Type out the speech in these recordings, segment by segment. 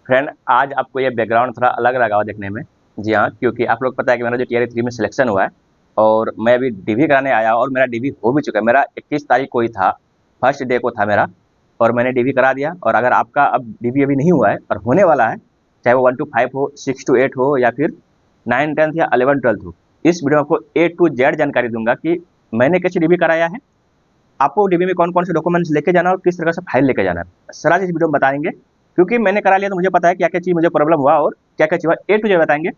Friend, आज आपको ये बैकग्राउंड थोड़ा अलग लगा होगा देखने में। जी हाँ, क्योंकि आप लोग पता है कि मेरा जो टीआरई 3 में सिलेक्शन हुआ है और मैं अभी डीवी कराने आया और मेरा डीवी हो भी चुका है। मेरा 21 तारीख को ही था, फर्स्ट डे को था मेरा, और मैंने डीवी करा दिया। और अगर आपका अब डीवी अभी नहीं हुआ है और होने वाला है, चाहे वो 1 to 5 हो, 6 to 8 हो या फिर 9 10th या 11 12th हो, इस वीडियो में आपको ए टू जेड जानकारी दूंगा कि मैंने कैसे डीवी कराया है, आपको डीबी में कौन कौन से डॉक्यूमेंट्स लेके जाना है और किस तरह से फाइल लेके जाना है, सारा चीज वीडियो में बताएंगे। क्योंकि मैंने करा लिया तो मुझे पता है क्या क्या चीज मुझे प्रॉब्लम हुआ और क्या क्या चीज हुआ, ए टू जेड बताएंगे।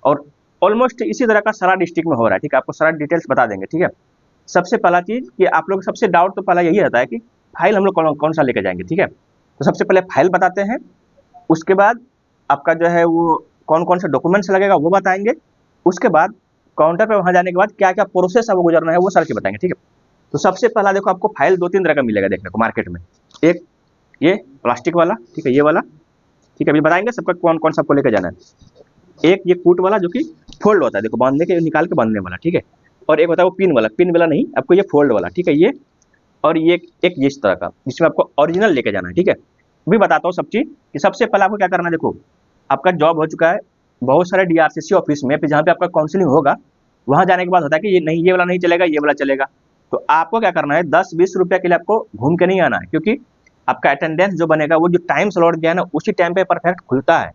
और ऑलमोस्ट इसी तरह का सारा डिस्ट्रिक्ट में हो रहा है, ठीक है, आपको सारा डिटेल्स बता देंगे, ठीक है। सबसे पहला चीज कि आप लोग सबसे डाउट तो पहला यही रहता है कि फाइल हम लोग कौन कौन सा लेके जाएंगे, ठीक है। तो सबसे पहले फाइल बताते हैं, उसके बाद आपका जो है वो कौन कौन सा डॉक्यूमेंट्स लगेगा वो बताएंगे, उसके बाद काउंटर पे वहां जाने के बाद क्या क्या प्रोसेस है वो गुजरना है वो सारी चीज बताएंगे, ठीक है। तो सबसे पहला देखो, आपको फाइल दो तीन तरह का मिलेगा देखने को मार्केट में। एक ये प्लास्टिक वाला, ठीक है, ये वाला, ठीक है, अभी बताएंगे सबका कौन कौन सा आपको लेके जाना है। एक ये कूट वाला जो कि फोल्ड होता है, देखो बांधने के निकाल के बांधने वाला, ठीक है। और एक होता है वो पिन वाला, पिन वाला नहीं, आपको ये फोल्ड वाला, ठीक है, ये। और ये एक इस तरह का जिसमें आपको ओरिजिनल लेके जाना है, ठीक है। अभी बताता हूँ सब चीज कि सबसे पहले आपको क्या करना है। देखो, आपका जॉब हो चुका है बहुत सारे डीआरसीसी ऑफिस में, जहाँ पे आपका काउंसलिंग होगा, वहां जाने के बाद होता है कि ये नहीं, ये वाला नहीं चलेगा, ये वाला चलेगा। तो आपको क्या करना है, 10-20 रुपया के लिए आपको घूम के नहीं आना है, क्योंकि आपका अटेंडेंस जो बनेगा वो जो टाइम स्लॉट दिया है ना, उसी टाइम पे परफेक्ट खुलता है।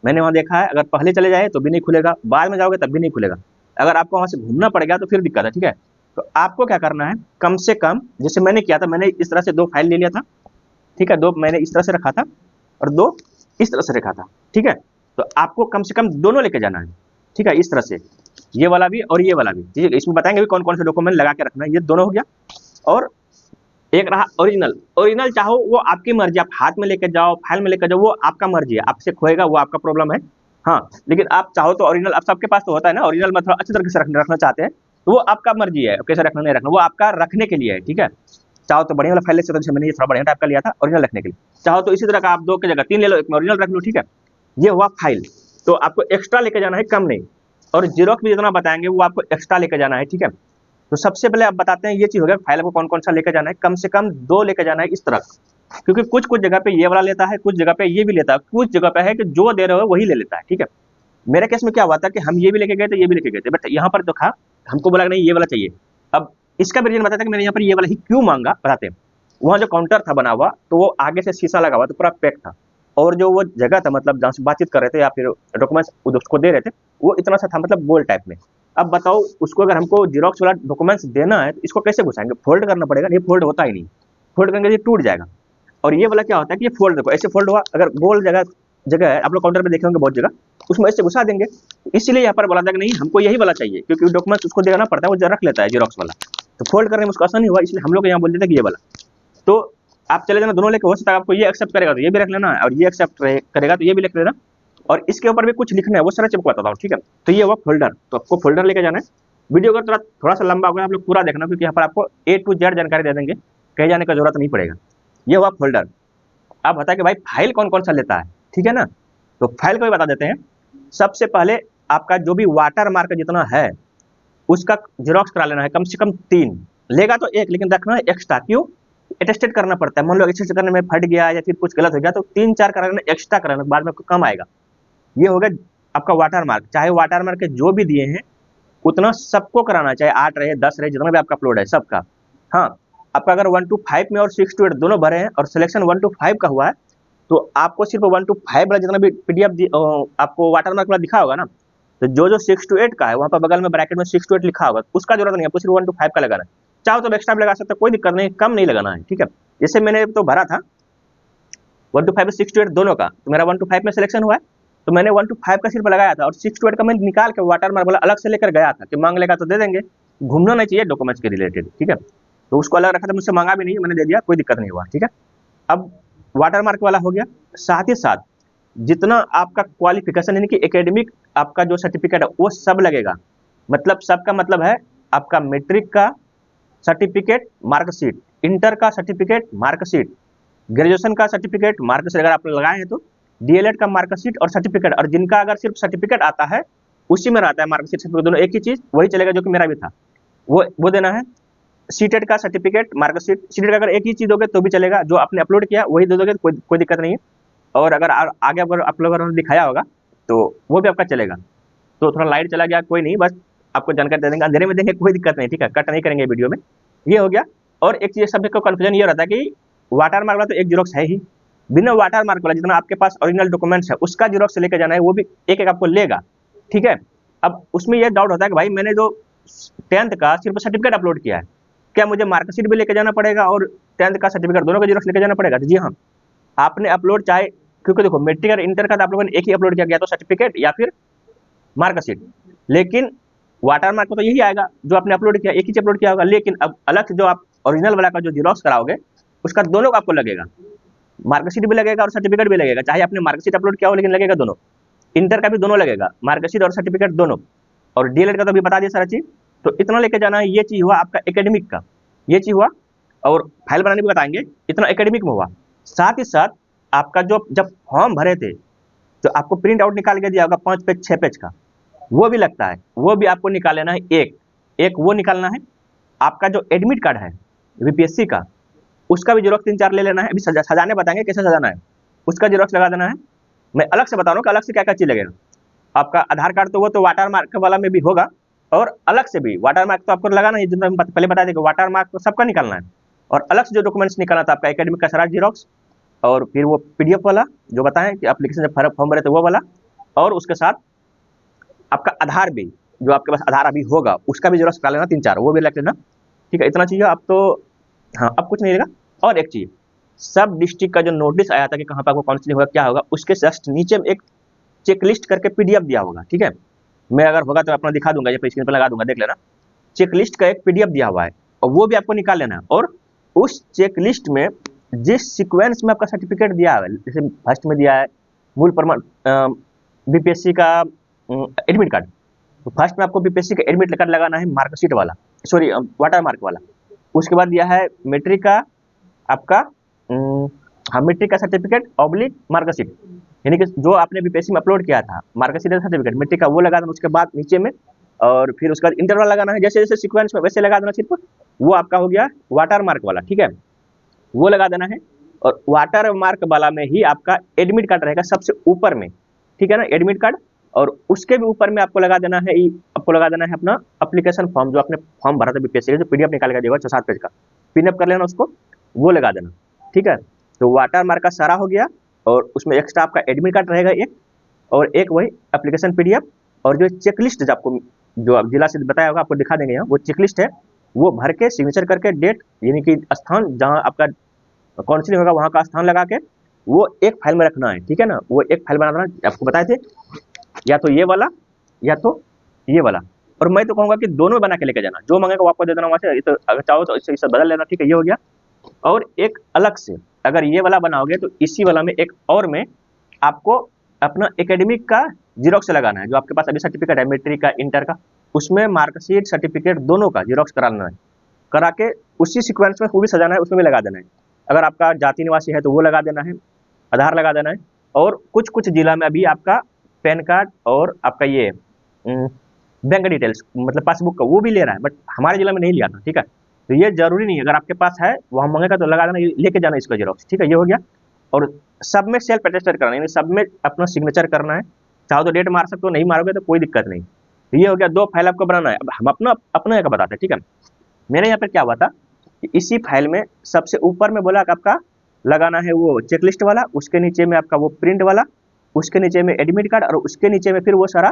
मैंने वहां देखा है, अगर पहले चले जाए तो भी नहीं खुलेगा, बाद में जाओगे तब भी नहीं खुलेगा। अगर आपको वहां से घूमना पड़ेगा तो फिर दिक्कत है, ठीक है। तो आपको क्या करना है, कम से कम, जैसे मैंने किया था, मैंने इस तरह से 2 फाइल ले लिया था, ठीक है, 2 मैंने इस तरह से रखा था और 2 इस तरह से रखा था, ठीक है। तो आपको कम से कम दोनों लेके जाना है, ठीक है, इस तरह से, ये वाला भी और ये वाला भी, ठीक है। इसमें बताएंगे भी कौन कौन से डॉक्यूमेंट लगा के रखना है, ये दोनों हो गया। और एक रहा ओरिजिनल, ओरिजिनल चाहो वो आपकी मर्जी, आप हाथ में लेके जाओ, फाइल में लेके जाओ, वो आपका मर्जी है, आपसे खोएगा वो आपका प्रॉब्लम है। हाँ, लेकिन आप चाहो तो ओरिजिनल, आप सबके पास तो होता है ना, ओरिजिनल मतलब अच्छी तरीके से रखना चाहते हैं, तो वो आपका मर्जी है, कैसे रखना नहीं रखना, वो आपका रखने के लिए है, ठीक है। चाहो तो बढ़िया वाला फाइल ले सकते हो, जैसे मैंने ये थोड़ा बढ़िया टाइप का लिया था ओरिजिनल रखने के लिए। चाहो तो इसी तरह का आप 2 की जगह 3 ले लो, एक में ओरिजिनल रख लो, ठीक है। ये हुआ फाइल। तो आपको एक्स्ट्रा लेके जाना है, कम नहीं। और जीरोक्स भी जितना बताएंगे वो आपको एक्स्ट्रा लेके जाना है, ठीक है। तो सबसे पहले आप बताते हैं, ये चीज हो गया फाइल को कौन कौन सा लेके जाना है। कम से कम 2 लेके जाना है इस तरह, क्योंकि कुछ कुछ जगह पे ये वाला लेता है, कुछ जगह पे ये भी लेता है, कुछ जगह पे है कि जो दे रहे हो वही ले लेता है, ठीक है। मेरे केस में क्या हुआ था कि हम ये भी लेके गए थे, ये भी लेके गए थे, बट यहाँ पर तो था, हमको बोला नहीं ये वाला चाहिए। अब इसका भी रीजन बताता कि मैंने यहाँ पर ये वाला ही क्यों मांगा, बताते हैं। वहाँ जो काउंटर था बना हुआ, तो वो आगे से शीशा लगा हुआ, तो पूरा पैक था। और जो वो जगह था, मतलब जहाँ से बातचीत कर रहे थे या फिर डॉक्यूमेंट्स उसको दे रहे थे, वो इतना सा था, मतलब गोल टाइप में। अब बताओ, उसको अगर हमको जीरोक्स वाला डॉक्यूमेंट्स देना है तो इसको कैसे घुसाएंगे, फोल्ड करना पड़ेगा, ये फोल्ड होता ही नहीं, फोल्ड करेंगे ये टूट जाएगा। और ये वाला क्या होता है कि ये फोल्ड, देखो ऐसे फोल्ड हुआ, अगर गोल जगह जगह है, आप लोग काउंटर पे देखे होंगे बहुत जगह, उसमें ऐसे घुसा देंगे। इसलिए यहाँ पर बोला था कि नहीं, हमको यही वाला चाहिए, क्योंकि डॉक्यूमेंट्स उसको देना पड़ता है, वो रख लेता है जीरोक्स वाला, तो फोल्ड करने में उसको आसानी हुआ, इसलिए हम लोग यहाँ बोल देते कि ये वाला। तो आप चले जाना दोनों लेके, हो सकता है आपको ये एक्सेप्ट करेगा तो ये भी रख लेना, और ये एक्सेप्ट करेगा तो ये भी लिख लेना। और इसके ऊपर भी कुछ लिखना है, वो सारा चीज बताता हूँ, ठीक है। तो ये हुआ फोल्डर, तो आपको फोल्डर लेके जाना है। वीडियो का थोड़ा सा लंबा होगा, आप लोग पूरा देखना, क्योंकि यहाँ पर आपको ए टू जेड जानकारी दे देंगे, कहीं जाने का जरूरत नहीं पड़ेगा। ये हुआ फोल्डर। अब बता कि भाई फाइल कौन कौन सा लेता है, ठीक है ना। तो फाइल को भी बता देते हैं। सबसे पहले आपका जो भी वाटर मार्क जितना है उसका जीरोक्स करा लेना है, कम से कम 3 लेगा तो 1, लेकिन रखना है एक्स्ट्रा, क्यों, अटेस्टेड करना पड़ता है। मान लो अटेस्टेड करने में फट गया या फिर कुछ गलत हो गया तो 3-4 कराना, एक्स्ट्रा कराना, बाद में कम आएगा। ये हो गया आपका वाटर मार्क। चाहे वाटर मार्क के जो भी दिए हैं उतना सबको कराना, चाहे 8 रहे 10 रहे, जितना भी आपका अपलोड है सबका। हाँ, आपका अगर 1 to 5 में और 6 to 8 दोनों भरे हैं और सिलेक्शन 1 to 5 का हुआ है, तो आपको सिर्फ 1 to 5 वाला जितना भी पीडीएफ आपको वाटर मार्क वाला दिखा होगा ना, तो जो जो 6 to 8 का है वहां पर बगल में ब्रैकेट में 6 to 8 लिखा होगा, उसका जरूरत नहीं है, आपको सिर्फ 1 to 5 का लगाना है। चाहो तो एक्स्ट्रा भी लगा सकते हो, कोई दिक्कत नहीं, कम नहीं लगाना है, ठीक है। जैसे मैंने तो भरा था 1 to 5 में 6 to 8 दोनों का, तो मेरा 1 to 5 में सिलेक्शन हुआ है, तो मैंने 1 to 5 का सिर्फ लगाया था, और 6 to 8 का मैं निकाल के वाटर मार्क वाला अलग से लेकर गया था कि मांग लेगा तो दे देंगे, घूमना नहीं चाहिए डॉक्यूमेंट्स के रिलेटेड, ठीक है। तो उसको अलग रखा था, मुझसे मांगा भी नहीं, मैंने दे दिया, कोई दिक्कत नहीं हुआ, ठीक है। अब वाटर मार्क वाला हो गया। साथ ही साथ जितना आपका क्वालिफिकेशन यानी कि एकेडमिक आपका जो सर्टिफिकेट है वो सब लगेगा। मतलब सबका मतलब है आपका मैट्रिक का सर्टिफिकेट मार्कशीट, इंटर का सर्टिफिकेट मार्कशीट, ग्रेजुएशन का सर्टिफिकेट मार्कशीट अगर आप लगाए हैं तो, डीएलएड का मार्कशीट और सर्टिफिकेट, और जिनका अगर सिर्फ सर्टिफिकेट आता है उसी में रहता है मार्कशीट सर्टिफिकेट, दोनों एक ही चीज, वही चलेगा, जो कि मेरा भी था, वो देना है। सीटेट का सर्टिफिकेट मार्कशीट, सीटेट का अगर एक ही चीज दोगे तो भी चलेगा, जो आपने अपलोड किया वही दे दोगे तो कोई दिक्कत नहीं है। और अगर आगे अगर आप लोगों ने दिखाया होगा तो वो भी आपका चलेगा। तो थोड़ा लाइट चला गया, कोई नहीं, बस आपको जानकारी दे देंगे, अंधेरे में देंगे कोई दिक्कत नहीं, ठीक है, कट नहीं करेंगे वीडियो में। ये हो गया। और एक चीज़ सब को कन्फ्यूजन ये रहता है कि वाटर मार्क वाला तो एक जीरोक्स है ही, बिना वाटर मार्क वाला जितना आपके पास ओरिजिनल डॉक्यूमेंट्स है उसका जीरोक्स लेके जाना है, वो भी एक एक आपको लेगा, ठीक है। अब उसमें ये डाउट होता है कि भाई मैंने जो 10th का सिर्फ सर्टिफिकेट अपलोड किया है, क्या मुझे मार्कशीट भी लेके जाना पड़ेगा और 10th का सर्टिफिकेट दोनों का जीरोक्स लेके जाना पड़ेगा? तो जी हाँ, आपने अपलोड चाहे, क्योंकि देखो मेट्रिक और इंटर का तो आप लोगों ने एक ही अपलोड किया गया, तो सर्टिफिकेट या फिर मार्कशीट, लेकिन वाटर मार्क में तो यही आएगा जो आपने अपलोड किया, एक ही अपलोड किया होगा। लेकिन अब अलग से जो आप ओरिजिनल वाला का जो जीरोक्स कराओगे उसका दोनों का आपको लगेगा, मार्कशीट भी लगेगा और सर्टिफिकेट भी लगेगा, चाहे आपने मार्कशीट अपलोड किया हो लेकिन लगेगा दोनों। इंटर का भी दोनों लगेगा, मार्कशीट और सर्टिफिकेट दोनों। और डीएलएड का तो अभी बता दिया सारा चीज। तो इतना लेके जाना है, ये चीज हुआ आपका एकेडमिक का, ये चीज हुआ। और फाइल बनाने भी बताएंगे, इतना एकेडमिक में हुआ। साथ ही साथ आपका जो जब फॉर्म भरे थे तो आपको प्रिंट आउट निकाल के दिया होगा 5 पेज 6 पेज का, वो भी लगता है, वो भी आपको निकाल लेना है। एक एक वो निकालना है। आपका जो एडमिट कार्ड है बीपीएससी का, उसका भी जीरोक्स 3-4 ले लेना है। अभी सजाने बताएंगे कैसे सजाना है, उसका जीरोक्स लगा देना है। मैं अलग से बता रहा हूँ कि अलग से क्या क्या चीज लगेगा। आपका आधार कार्ड तो वो तो वाटर मार्क वाला में भी होगा, और अलग से भी वाटर मार्क तो आपको लगाना है, जितना पहले बता देंगे वाटर मार्क तो सबका निकालना है। और अलग से जो डॉक्यूमेंट्स निकालना था आपका एकेडमिक का सारा जीरोक्स, और फिर वो पीडीएफ वाला जो बताएं कि एप्लीकेशन जब फॉर्म भरे थे वो वाला, और उसके साथ आपका आधार भी, जो आपके पास आधार अभी होगा उसका भी जीरोक्स निकाल लेना 3-4, वो भी रख लेना, ठीक है। इतना चाहिए अब तो। हाँ, अब कुछ नहीं रहेगा। और एक चीज, सब डिस्ट्रिक्ट का जो नोटिस आया था कि कहाँ पर आपको काउंसलिंग होगा क्या होगा, उसके जस्ट नीचे में एक चेकलिस्ट करके पीडीएफ दिया होगा, ठीक है। मैं अगर होगा तो अपना दिखा दूंगा, ये स्क्रीन पर लगा दूंगा, देख लेना। चेकलिस्ट का एक पीडीएफ दिया हुआ है और वो भी आपको निकाल लेना है। और उस चेकलिस्ट में जिस सीक्वेंस में आपका सर्टिफिकेट दिया है, जैसे फर्स्ट में दिया है मूल प्रमाण बीपीएससी का एडमिट कार्ड, तो फर्स्ट में आपको बीपीएससी का एडमिट कार्ड लगाना है, मार्कशीट वाला, सॉरी वाटर मार्क वाला। उसके बाद दिया है मेट्रिक का आपका हाँ, मेट्रिक का सर्टिफिकेट ऑब्लिक मार्कशीट, यानी कि जो आपने बीपीएससी में अपलोड किया था मार्कशीट सर्टिफिकेट मेट्रिक का, वो लगा देना उसके बाद नीचे में। और फिर उसका इंटर वाला लगाना है, जैसे जैसे सीक्वेंस में वैसे लगा देना सिर्फ। वो आपका हो गया वाटर मार्क वाला, ठीक है, वो लगा देना है। और वाटर मार्क वाला में ही आपका एडमिट कार्ड रहेगा सबसे ऊपर में, ठीक है ना, एडमिट कार्ड। और उसके भी ऊपर में आपको लगा देना है, आपको लगा देना है अपना एप्लीकेशन फॉर्म, जो आपने फॉर्म भरा था बीपीएससी का, जो पीडीएफ निकाल के देगा 6-7 पेज का, पिनअप कर लेना उसको, वो लगा देना, ठीक है। तो वाटर मार्क का सारा हो गया, और उसमें एक्स्ट्रा आपका एडमिट कार्ड रहेगा एक, और एक वही एप्लीकेशन पीडीएफ। और जो चेकलिस्ट आपको जो आप जिला से बताया होगा, आपको दिखा देंगे यहाँ, वो चेकलिस्ट है, वो भर के सिग्नेचर करके डेट, यानी कि स्थान जहाँ आपका काउंसलिंग होगा वहाँ का स्थान लगा के वो एक फाइल में रखना है, ठीक है ना। वो एक फाइल बना देना, आपको बताए थे, या तो ये वाला या तो ये वाला। और मैं तो कहूँगा कि दोनों बना के लेके जाना, जो मांगेगा वो आपको दे देना वहाँ से, तो अगर चाहो तो इससे बदल लेना, ठीक है, ये हो गया। और एक अलग से अगर ये वाला बनाओगे तो इसी वाला में एक और में आपको अपना एकेडमिक का जीरोक्स लगाना है, जो आपके पास अभी सर्टिफिकेट है मेट्रिक का इंटर का, उसमें मार्कशीट सर्टिफिकेट दोनों का जीरोक्स कराना है, करा के उसी सीक्वेंस में वो भी सजाना है, उसमें भी लगा देना है। अगर आपका जाति निवासी है तो वो लगा देना है, आधार लगा देना है। और कुछ कुछ जिला में अभी आपका पैन कार्ड और आपका ये बैंक डिटेल्स मतलब पासबुक का वो भी ले रहा है, बट हमारे जिला में नहीं लिया था, ठीक है। तो ये जरूरी नहीं है, अगर आपके पास है वहाँ मांगेगा तो लगा देना, लेके जाना इसका जीरोक्स, ठीक है, ये हो गया। और सब में सेल्फ अटेस्टेड करना है, यानी सब में अपना सिग्नेचर करना है, चाहो तो डेट मार सकते हो, नहीं मारोगे तो कोई दिक्कत नहीं। तो ये हो गया, 2 फाइल आपको बनाना है। अब हम अपना एक बताते हैं, ठीक है। मेरे यहाँ पर क्या हुआ था कि इसी फाइल में सबसे ऊपर में बोला कि आपका लगाना है वो चेकलिस्ट वाला, उसके नीचे में आपका वो प्रिंट वाला, उसके नीचे में एडमिट कार्ड, और उसके नीचे में फिर वो सारा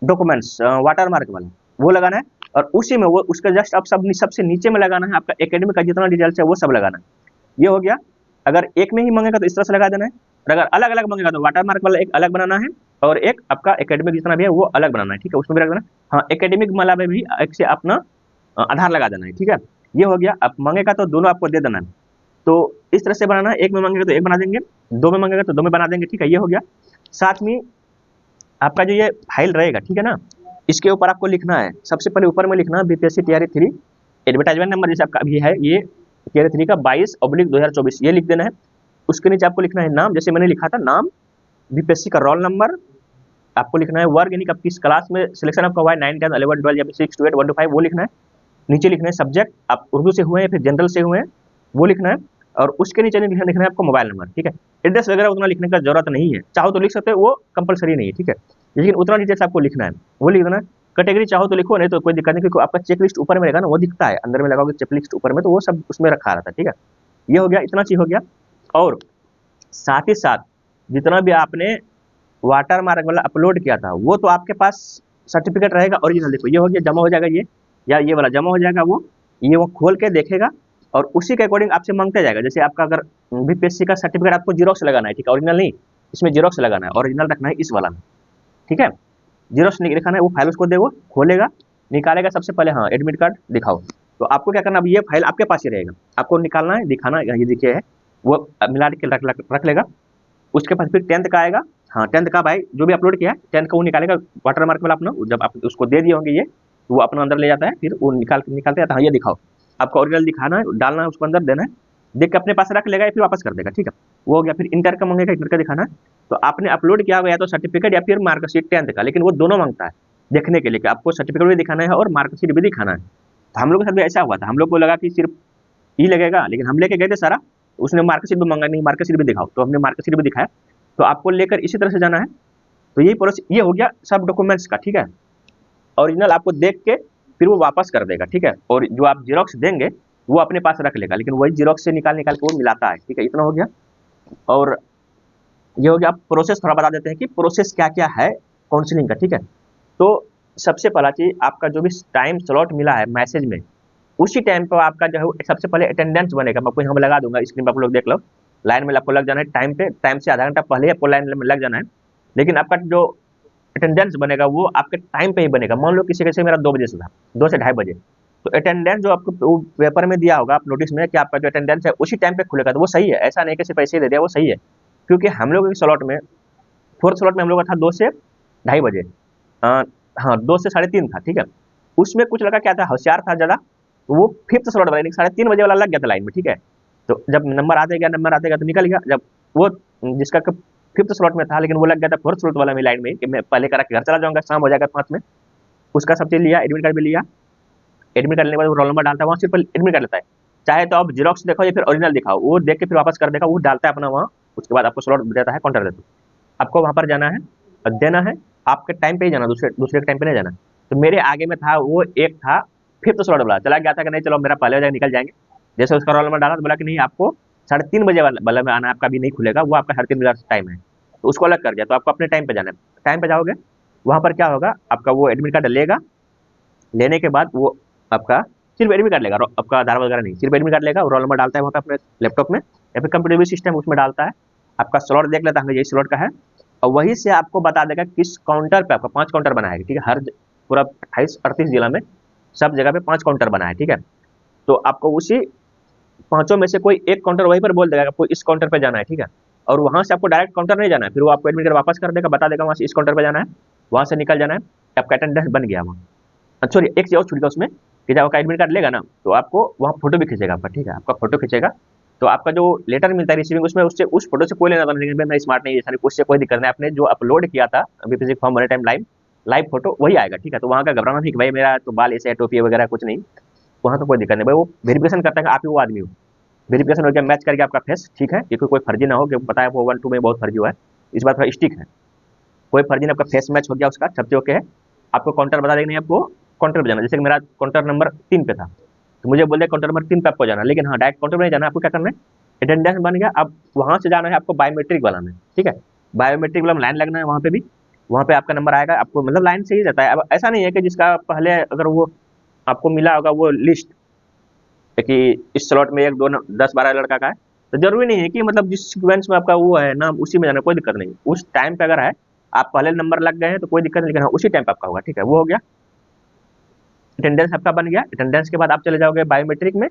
डॉक्यूमेंट्स वाटर मार्क वाला वो लगाना है। और उसी में वो उसका जस्ट अब सबसे नीचे में लगाना है आपका एकेडमिक का जितना डिटेल्स है वो सब लगाना है। ये हो गया। अगर एक में ही मांगेगा तो इस तरह से लगा देना है, और अगर अलग अलग मांगेगा तो वाटर मार्क वाला एक अलग बनाना है, और एक आपका एकेडमिक जितना भी है वो अलग बनाना है, ठीक है, उसमें भी रख देना। हाँ, एकेडमिक वाला में भी एक से अपना आधार लगा देना है, ठीक है। ये हो गया। अब मांगेगा तो दोनों आपको दे देना है, तो इस तरह से बनाना है। एक में मांगेगा तो एक बना देंगे, 2 में मांगेगा तो 2 में बना देंगे, ठीक है, ये हो गया। साथ में आपका जो ये फाइल रहेगा, ठीक है ना, इसके ऊपर आपको लिखना है, सबसे पहले ऊपर में लिखना है बीपीएससी टीआरई 3 एडवर्टाइजमेंट नंबर, जैसे आपका अभी है ये टीआरई 3 का 22/2024, ये लिख देना है। उसके नीचे आपको लिखना है नाम, जैसे मैंने लिखा था नाम, बीपीएससी का रोल नंबर आपको लिखना है, वर्ग यानी कि आप किस क्लास में सिलेक्शन आपका हुआ है, 9, 10, 11, 12 या 6 to 8, 1 to 5 वो लिखना है। नीचे लिखना है सब्जेक्ट, आप उर्दू से हुए हैं फिर जनरल से हुए हैं वो लिखना है। और उसके नीचे नहीं लिखना है आपको मोबाइल नंबर, ठीक है। एड्रेस वगैरह उतना लिखने का जरूरत नहीं है, चाहो तो लिख सकते हो, वो कंपलसरी नहीं है, ठीक है। लेकिन उतना डिटेल्स आपको लिखना है, वो लिख देना। कैटेगरी चाहो तो लिखो, नहीं तो कोई दिक्कत नहीं, क्योंकि आपका चेक लिस्ट ऊपर में रहेगा ना, वो दिखता है, अंदर में लगाओगे चेक लिस्ट ऊपर में, तो वो सब उसमें रखा रहता है, ठीक है। ये हो गया, इतना चीज हो गया। और साथ ही साथ जितना भी आपने वाटर मार्क वाला अपलोड किया था, वो तो आपके पास सर्टिफिकेट रहेगा ओरिजिनल। देखो ये हो गया, जमा हो जाएगा ये, या ये वाला जमा हो जाएगा, वो खोल के देखेगा और उसी के अकॉर्डिंग आपसे मांगते जाएगा। जैसे आपका अगर बीपीएससी का सर्टिफिकेट आपको जीरोक्स लगाना है, ठीक है, ओरिजिनल नहीं, इसमें जीरोक्स लगाना है, ओरिजिनल रखना है इस वाला में, ठीक है। जीरोक्स लिखाना है, वो फाइल उसको देगा, खोलेगा, निकालेगा सबसे पहले, हाँ एडमिट कार्ड दिखाओ। तो आपको क्या करना, अब ये फाइल आपके पास ही रहेगा, आपको निकालना है, दिखाना है, ये देखिए है, वो मिला के रख लेगा। उसके पास फिर 10th का आएगा, हाँ 10th का भाई जो भी अपलोड किया है 10th का वो निकालेगा, वाटर मार्क वाला अपना, जब आप उसको दे दिए होंगे ये, तो वो अपना अंदर ले जाता है, फिर वो निकालते जाता है, हाँ ये दिखाओ, आपको ओरिजिनल दिखाना है, डालना है, उसको अंदर देना है, देख के अपने पास रख लेगा, फिर वापस कर देगा, ठीक है। वो हो गया। फिर इंटर का मांगेगा, इंटर का दिखाना है। तो आपने अपलोड किया हुआ या तो सर्टिफिकेट या फिर मार्कशीट 10th का, लेकिन वो दोनों मांगता है देखने के लिए कि आपको सर्टिफिकेट भी दिखाना है और मार्कशीट भी दिखाना है। तो हम लोग के साथ भी ऐसा हुआ था, हम लोग को लगा कि सिर्फ ई लगेगा, लेकिन हम लेके गए थे सारा, उसने मार्कशीट भी मांगा, नहीं मार्कशीट भी दिखाओ, तो हमने मार्कशीट भी दिखाया। तो आपको लेकर इसी तरह से जाना है। तो यही प्रोसेस, ये हो गया सब डॉक्यूमेंट्स का, ठीक है। ओरिजिनल आपको देख के फिर वो वापस कर देगा, ठीक है। और जो आप जीरोक्स देंगे वो अपने पास रख लेगा, लेकिन वही जीरोक्स से निकाल निकाल के वो मिलाता है, ठीक है। इतना हो गया। और ये हो गया। आप प्रोसेस थोड़ा बता देते हैं कि प्रोसेस क्या क्या है काउंसलिंग का, ठीक है। तो सबसे पहला चीज, आपका जो भी टाइम स्लॉट मिला है मैसेज में, उसी टाइम पर आपका जो है सबसे पहले अटेंडेंस बनेगा। मैं आपको यहाँ लगा दूंगा स्क्रीन पर, आप लोग देख लो। लाइन में आपको लग जाना है टाइम पे, टाइम से आधा घंटा पहले आपको लाइन में लग जाना है। लेकिन आपका जो अटेंडेंस बनेगा वो आपके टाइम पे ही बनेगा। मान लो किसी कैसे मेरा 2 बजे से था, 2 से 2:30 बजे, तो अटेंडेंस जो आपको पेपर में दिया होगा, आप नोटिस में, कि आपका जो अटेंडेंस है उसी टाइम पे खुलेगा, तो वो सही है। ऐसा नहीं कि सिर्फ पैसे दे दिया, वो सही है। क्योंकि हम लोग के स्लॉट में, 4th स्लॉट में हम लोग का था 2 से 2:30 बजे, हाँ 2 से 3:30 था, ठीक है। उसमें कुछ लड़का क्या था, होशियार था ज़्यादा, तो वो 5th स्लॉट वाला, 3:30 बजे वाला लग गया था लाइन में, ठीक है। तो जब नंबर आते गया तो निकल गया। जब वो जिसका 5th स्लॉट में था, लेकिन वो लग गया था 4th स्लॉट वाला में लाइन में, कि मैं पहले करा के घर चला जाऊंगा, शाम हो जाएगा 5 में। उसका सब चीज़ लिया, एडमिट कार्ड भी लिया। एडमिट कार्ड लेने के बाद वो रोल नंबर डालता है, वहाँ सिर्फ एडमिट कार्ड लेता है। चाहे तो आप जीरोक्स दिखाओ या फिर ओरिजिनल दिखाओ, वो देख के फिर वापस कर देगा, वो डालता है अपना वहाँ। उसके बाद आपको स्लॉट देता है, काउंटर देता है, आपको वहाँ पर जाना है और देना है। आपके टाइम पे ही जाना, दूसरे दूसरे के टाइम पे नहीं जाना। तो मेरे आगे में था, वो एक था 5th स्लॉट वाला, चला गया था कि नहीं चलो मेरा पहले हो जाएगा, निकल जाएंगे। जैसे उसका रोल नंबर डाला तो बोला कि नहीं, आपको 3:30 बजे वाला में आना, आपका भी नहीं खुलेगा, वो आपका 3:30 बजे टाइम है, तो उसको अलग कर दिया। तो आपको अपने टाइम पे जाना है। टाइम पे जाओगे, वहाँ पर क्या होगा, आपका वो एडमिट कार्ड लेगा। लेने के बाद वो आपका सिर्फ एडमिट कार्ड लेगा, आपका आधार वगैरह नहीं, सिर्फ एडमिट कार्ड लेगा, रोल नंबर डालता है वहाँ पे अपने लैपटॉप में या फिर कंप्यूटर सिस्टम उसमें डालता है। आपका स्लॉट देख लेता है, यही स्लॉट का है, और वहीं से आपको बता देगा किस काउंटर पे आपका 5 काउंटर बना है, ठीक है। हर पूरा 28-38 जिला में सब जगह पे 5 काउंटर बना है, ठीक है। तो आपको उसी पांचों में से कोई एक काउंटर वहीं पर बोल देगा आपको इस काउंटर पे जाना है, ठीक है। और वहां से आपको डायरेक्ट काउंटर नहीं जाना है, फिर वो आपको एडमिट कार्ड वापस कर देगा, बता देगा वहां से इस काउंटर पे जाना है, वहां से निकल जाना है, आपका अटेंडेंस बन गया वहाँ। सॉरी, एक चीज और छूट गया उसमें, कि जब आपका एडमिट कार्ड लेगा ना, तो आपको वहाँ फोटो भी खींचेगा आपका, ठीक है। आपका फोटो खींचेगा, तो आपका जो लेटर मिलता है रिसीविंग, उसमें उससे उस फोटो से कोई लेना देना नहीं, मैं स्मार्ट नहीं, ऐसा नहीं, उससे कोई दिक्कत नहीं। आपने जो अपलोड किया था अभी फिजिक्स फॉर्म भरने टाइम लाइव लाइव फोटो वही आएगा, ठीक है। तो वहाँ का घबराना नहीं कि भाई मेरा तो बाल ऐसे है, टोपी वगैरह कुछ नहीं, वहाँ तो कोई दिक्कत नहीं भाई। वो वेरिफिकेशन करता है कि आप ही वो आदमी हो, वेरिफिकेशन हो गया, मैच करके आपका फेस ठीक है, क्योंकि कोई फर्जी ना हो, कि पता है वो 1-2 में बहुत फर्जी हुआ है, इस बात थोड़ा स्टिक है। कोई फर्जी नहीं, आपका फेस मैच हो गया, उसका सब चीज ओके है। आपको काउंटर बता देगा, नहीं आपको काउंटर पे जाना। जैसे कि मेरा काउंटर नंबर 3 पे था, तो मुझे बोले काउंटर नंबर 3 पे आपको जाना, लेकिन हाँ डायरेक्ट काउंटर में नहीं जाना, आपको क्या करना है, अटेंडेंस बन गया, अब वहाँ से जाना है आपको बायोमेट्रिक वाला में, ठीक है। बायोमेट्रिक वाला में लाइन लगना है, वहाँ पे भी, वहाँ पे आपका नंबर आएगा, आपको मतलब लाइन से ही रहता है। अब ऐसा नहीं है कि जिसका पहले अगर वो आपको मिला होगा वो लिस्ट, कि इस स्लॉट में 1-2-10-12 लड़का का है, तो जरूरी नहीं है कि मतलब जिस सीक्वेंस में आपका वो है नाम उसी में जाना, कोई दिक्कत नहीं। उस टाइम पे अगर है, आप पहले नंबर लग गए हैं तो कोई दिक्कत नहीं, लेकिन हाँ उसी टाइम पे आपका होगा, ठीक है। वो हो गया, अटेंडेंस आपका बन गया। अटेंडेंस के बाद आप चले जाओगे बायोमेट्रिक में।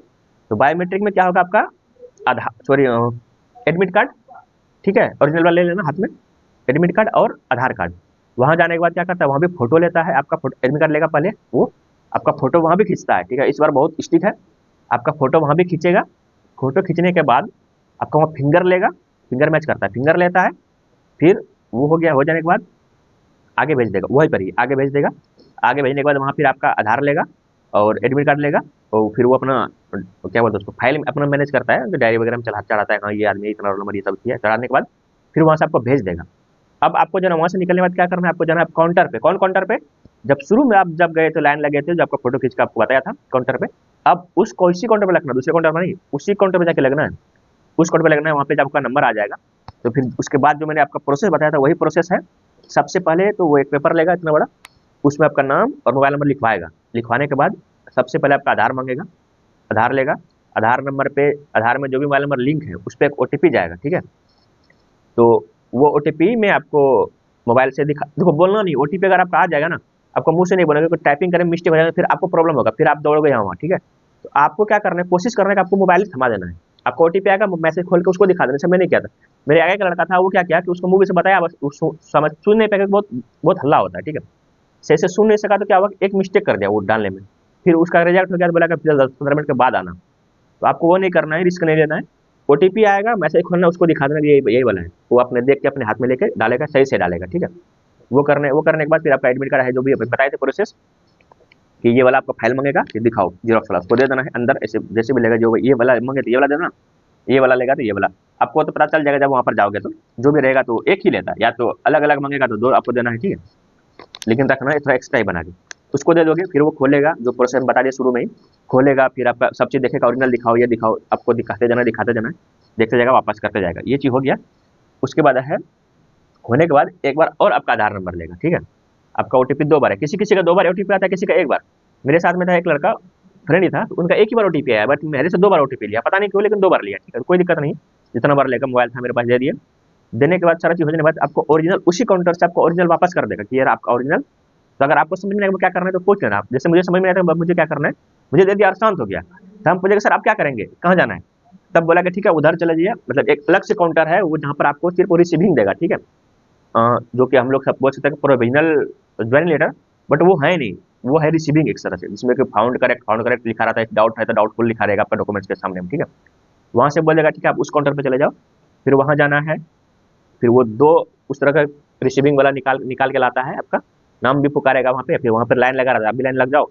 तो बायोमेट्रिक में क्या होगा, आपका आधार, सॉरी, एडमिट कार्ड, ठीक है, ओरिजिनल वाला ले लेना हाथ में, एडमिट कार्ड और आधार कार्ड। वहाँ जाने के बाद क्या करता है, वहाँ भी फोटो लेता है आपका, फोटो एडमिट कार्ड लेगा पहले, वो आपका फोटो वहाँ भी खींचता है, ठीक है। इस बार बहुत स्ट्रिक्ट है, आपका फोटो वहाँ भी खींचेगा। फोटो खींचने के बाद आपका वहाँ फिंगर लेगा, फिंगर मैच करता है, फिंगर लेता है। फिर वो हो गया, हो जाने के बाद आगे भेज देगा, वहीं पर ही आगे भेज देगा। आगे भेजने के बाद वहाँ फिर आपका आधार लेगा और एडमिट कार्ड लेगा, और फिर वो अपना क्या बोलते हैं उसको, फाइल अपना मैनेज करता है, तो डायरी वगैरह में चढ़ाता है, हाँ ये आदमी इतना रोल नंबर ये सब किया, चढ़ाने के बाद फिर वहाँ से आपको भेज देगा। अब आपको जो है ना वहाँ से निकलने के बाद क्या करना है, आपको जाना है काउंटर पे। कौन काउंटर पे? जब शुरू में आप जब गए थे, लाइन लगे थे, जो आपका फोटो खींच के आपको बताया था काउंटर पे, अब उसी काउंटर पे लगना, दूसरे काउंटर पे नहीं, उसी काउंटर पे जाके लगना है। उस काउंटर पे लगना है, वहाँ पे जब आपका नंबर आ जाएगा तो फिर उसके बाद जो मैंने आपका प्रोसेस बताया था वही प्रोसेस है। सबसे पहले तो वो एक पेपर लेगा इतना बड़ा, उसमें आपका नाम और मोबाइल नंबर लिखवाएगा। लिखवाने के बाद सबसे पहले आपका आधार मांगेगा, आधार लेगा। आधार नंबर पे, आधार में जो भी मोबाइल नंबर लिंक है उस पर एक ओटीपी जाएगा, ठीक है। तो वो ओटीपी में आपको मोबाइल से दिखा, देखो बोलना नहीं, ओटीपी अगर आपका आ जाएगा ना, आपको मुंह से नहीं बोलेगा, कोई टाइपिंग करें मिस्टेक हो जाएगा, फिर आपको प्रॉब्लम होगा, फिर आप दौड़ोगे यहाँ वहाँ, ठीक है। तो आपको क्या करना है, कोशिश करना है कि आपको मोबाइल थमा देना है। आपको ओटीपी आएगा, मैसेज खोल के उसको दिखा देना। जैसे मैंने किया था, मेरे आगे का लड़का था, वो क्या किया कि उसको मूवी से बताया, बस उसको समझ सुन नहीं पाएगा, बहुत बहुत हल्ला होता है, ठीक है। सही से सुन नहीं सका तो क्या हुआ, एक मिस्टेक कर दिया वो डालने में, फिर उसका रिजेक्ट हो गया, तो बोला कि फिर 10-15 मिनट के बाद आना। तो आपको वो नहीं करना है, रिस्क नहीं लेना है। ओटीपी आएगा, मैसेज खोलना, उसको दिखा देना कि यही वाला है, वो अपने देख के अपने हाथ में लेके डालेगा, सही से डालेगा, ठीक है। वो करने के बाद फिर आपका एडमिट कार्ड है, जो भी अभी बताए थे प्रोसेस, कि ये वाला आपका फाइल मांगेगा, ये दिखाओ जीरोक्स वाला, उसको दे देना है अंदर, ऐसे जैसे भी लेगा, जो ये वाला मांगे तो ये वाला देना, ये वाला लेगा तो ये वाला। आपको तो पता चल जाएगा जब वहाँ पर जाओगे, तो जो भी रहेगा तो एक ही लेता है, या तो अलग अलग मांगेगा तो दो आपको देना है, ठीक है। लेकिन रखना है थोड़ा एक्स्ट्रा ही बना के, उसको दे दोगे, फिर वो खोलेगा, जो प्रोसेस बता दिया शुरू में ही, खोलेगा, फिर आपका सब चीज़ देखेगा, ओरिजिनल दिखाओ, ये दिखाओ, आपको दिखाते जाना है, देखते जाएगा, वापस करते जाएगा, ये चीज़ हो गया। उसके बाद है, होने के बाद एक बार और आपका आधार नंबर लेगा, ठीक है। आपका ओटीपी 2 बार है, किसी किसी का 2 बार ओटीपी आता है, किसी का 1 बार। मेरे साथ में था एक लड़का, फ्रेंड ही था, तो उनका एक ही बार ओटीपी आया, बट मेरे से 2 बार ओटीपी लिया, पता नहीं क्यों, लेकिन 2 बार लिया, ठीक है, कोई दिक्कत नहीं। जितना बार लेगा, मोबाइल था मेरे पास, दे दिया। देने के बाद सारा चीज़ हो जाने के बाद आपको ओरिजिनल उसी काउंटर से आपको ओरिजिनल वापस कर देगा कि यार आपका ओरिजिनल। तो अगर आपको समझ में आएगा क्या करना है तो पूछ लेना आप, जैसे मुझे समझ में आया था मुझे क्या करना है, मुझे दे दिया और शांत हो गया। तो हम पूछेंगे सर आप क्या करेंगे, कहाँ जाना है? तब बोला कि ठीक है उधर चले जाइए, मतलब एक अलग से काउंटर है वो, जहाँ पर आपको सिर्फ रिसीविंग देगा, ठीक है। जो कि हम लोग सब बोल सकते हैं प्रोविजनल ज्वाइनिंग लेटर, बट वो है नहीं, वो है रिसीविंग एक तरह से, जिसमें कि फाउंड करेक्ट लिखा रहता है, डाउट है तो डाउटफुल लिखा रहेगा आपका डॉक्यूमेंट्स के सामने, ठीक है। वहाँ से बोलेगा ठीक है आप उस काउंटर पे चले जाओ, फिर वहाँ जाना है, फिर वो 2 उस तरह का रिसीविंग वाला निकाल निकाल के लाता है, आपका नाम भी पुकारेगा वहाँ पे, फिर वहाँ पर लाइन लगा रहता है, आप भी लाइन लग जाओ,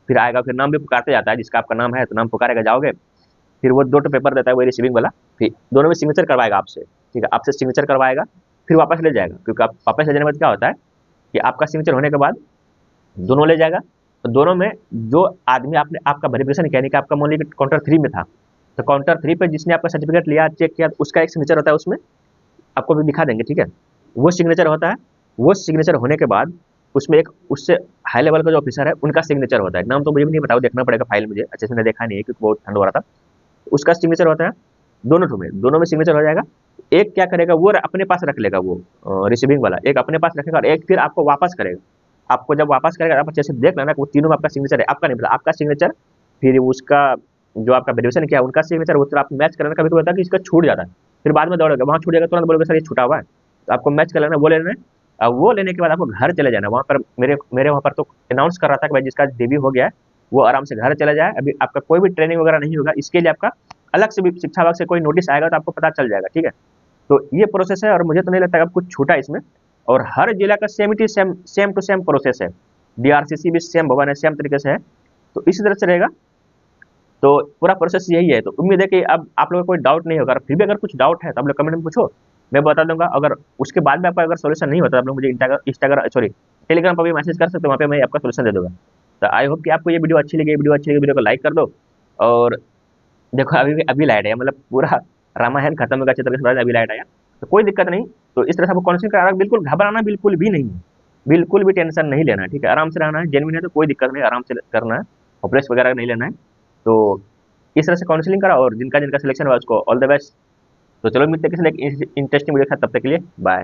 फिर आएगा, फिर नाम भी पुकारते जाता है, जिसका आपका नाम है तो नाम पुकारेगा, जाओगे, फिर वो 2 ठो पेपर देता है वही रिसीविंग वाला, फिर दोनों में सिग्नेचर करवाएगा आपसे, ठीक है, आपसे सिग्नेचर करवाएगा, फिर वापस ले जाएगा, क्योंकि आप वापस ले जाने के बाद क्या होता है कि आपका सिग्नेचर होने के बाद दोनों ले जाएगा, तो दोनों में जो आदमी आपने आपका वेरिफिकेशन किया, यानी कि आपका मान लीजिए काउंटर 3 में था, तो काउंटर 3 पे जिसने आपका सर्टिफिकेट लिया, चेक किया, तो उसका एक सिग्नेचर होता है उसमें, आपको भी दिखा देंगे, ठीक है। वो सिग्नेचर होता है, वो सिग्नेचर होने के बाद उसमें एक उससे हाई लेवल का जो ऑफिसर है उनका सिग्नेचर होता है, नाम तो मुझे भी नहीं बताओ, देखना पड़ेगा फाइल, मुझे अच्छे से मैंने देखा नहीं है क्योंकि बहुत ठंड हो रहा था। उसका सिग्नेचर होता है, दोनों में सिग्नेचर हो जाएगा। एक क्या करेगा, वो अपने पास रख लेगा, वो रिसीविंग वाला एक अपने पास रखेगा, और एक फिर आपको वापस करेगा। आपको जब वापस करेगा, आप अच्छे से देख लेना कि वो तीनों में आपका सिग्नेचर है, आपका नहीं, मतलब आपका सिग्नेचर, फिर उसका जो आपका वेरिफिकेशन किया उनका सिग्नेचर, वो तो आप मैच कर लेना। कभी कभी होता है कि इसका छूट जाता है, फिर बाद में दौड़ोगे, वहाँ छूट जाएगा, तुरंत बोलोगे सर ये छूटा हुआ है, तो आपको मैच कर लेना, वो ले लेना है। और वो लेने के बाद आपको घर चले जाना है। वहाँ पर मेरे मेरे वहाँ पर तो अनाउंस कर रहा था कि भाई जिसका डीबी हो गया है वो आराम से घर चला जाए, अभी आपका कोई भी ट्रेनिंग वगैरह नहीं होगा, इसके लिए आपका अलग से भी शिक्षा विभाग से कोई नोटिस आएगा तो आपको पता चल जाएगा, ठीक है। तो ये प्रोसेस है, और मुझे तो नहीं लगता कि अब कुछ छूटा इसमें, और हर जिला का same it is same to same process है। डीआरसीसी भी सेम भवन है, सेम तरीके से है, तो इसी तरह से रहेगा। तो पूरा प्रोसेस यही है। तो उम्मीद है कि अब आप लोगों को कोई डाउट नहीं होगा, फिर भी अगर कुछ डाउट है तो आप लोग कमेंट में पूछो, मैं बता दूंगा। अगर उसके बाद में आपका अगर सोल्यूशन नहीं होता, आप लोग मुझे इंस्टाग्राम सॉरी टेलीग्राम पर भी मैसेज कर सकते हो, वहाँ पे मैं आपका सोल्यूशन दे दूंगा। तो आई होप कि आपको ये वीडियो अच्छी लगी, वीडियो को लाइक कर दो। और देखो अभी लाइट आया, मतलब पूरा रामायण खत्म होगा अच्छे तरीके से, अभी लाइट आया, तो कोई दिक्कत नहीं। तो इस तरह से आपको काउंसलिंग कराना, बिल्कुल घबराना बिल्कुल भी नहीं है, बिल्कुल भी टेंशन नहीं लेना है, ठीक है। आराम से रहना है, जेन्युइन है तो कोई दिक्कत नहीं, आराम से करना है, होपलेस वगैरह नहीं लेना है। तो इस तरह से काउंसलिंग करा, और जिनका जिनका सिलेक्शन हुआ उसको ऑल द बेस्ट। तो चलो मिलते हैं किसी इंटरेस्टिंग वीडियो के साथ, तब तक के लिए बाय।